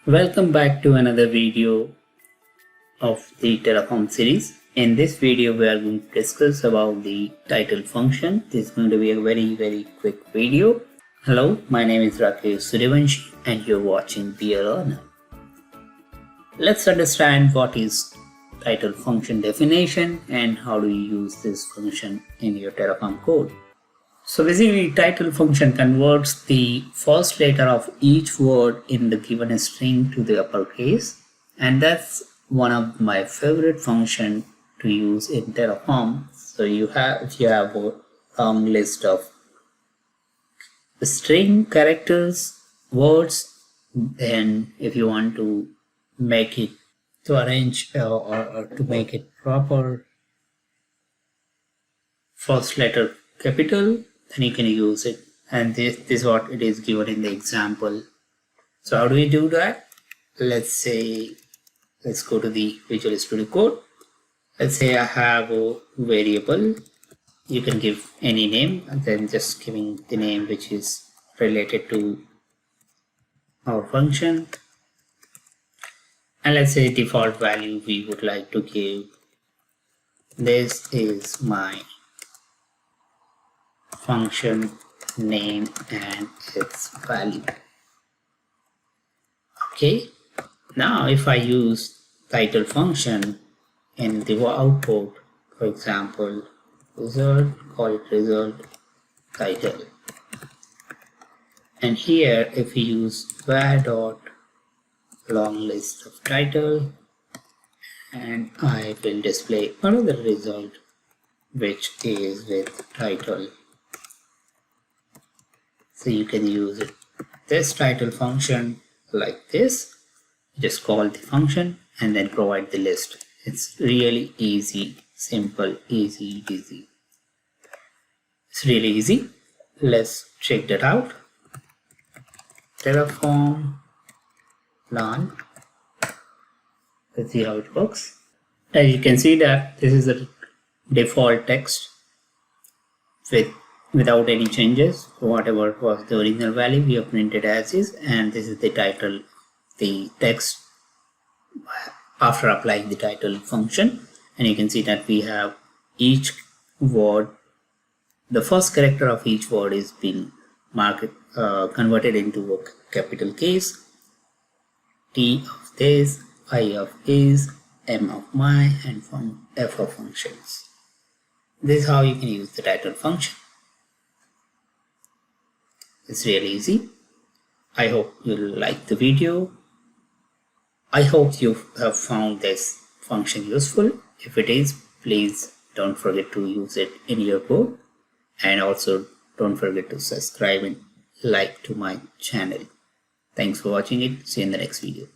Welcome back to another video of the Terraform series. In this video, we are going to discuss about the title function. This is going to be a very quick video. Hello, my name is Rakesh Suryavanshi and you're watching Be a Learner. Let's understand what is title function definition and how do you use this function in your Terraform code. So basically, title function converts the first letter of each word in the given string to the uppercase, and that's one of my favorite function to use in Terraform. So if you have a long list of string characters, words, then if you want to make it to arrange or to make it proper first letter capital, then you can use it, and this is what it is given in the example. So how do we do that? Let's go to the Visual Studio Code. Let's say I have a variable. You can give any name, and then just giving the name which is related to our function. And let's say default value we would like to give. This is my function name and its value. Okay, now if I use title function in the output, for example, result, call it result title, and here if we use var dot long list of title, and I will display another result which is with title. So you can use this title function like this. Just call the function and then provide the list. It's really easy, simple, easy. It's really easy. Let's check that out. Terraform learn. Let's see how it works. As you can see that this is the default text without any changes. Whatever was the original value we have printed as is, and this is the title, the text after applying the title function. And you can see that we have each word, the first character of each word is being converted into a capital case. T of this, I of is, M of my, and F of functions. This is how you can use the title function. It's really easy. I hope you like the video. I hope you have found this function useful. If it is, please don't forget to use it in your code, and also don't forget to subscribe and like to my channel. Thanks for watching it. See you in the next video.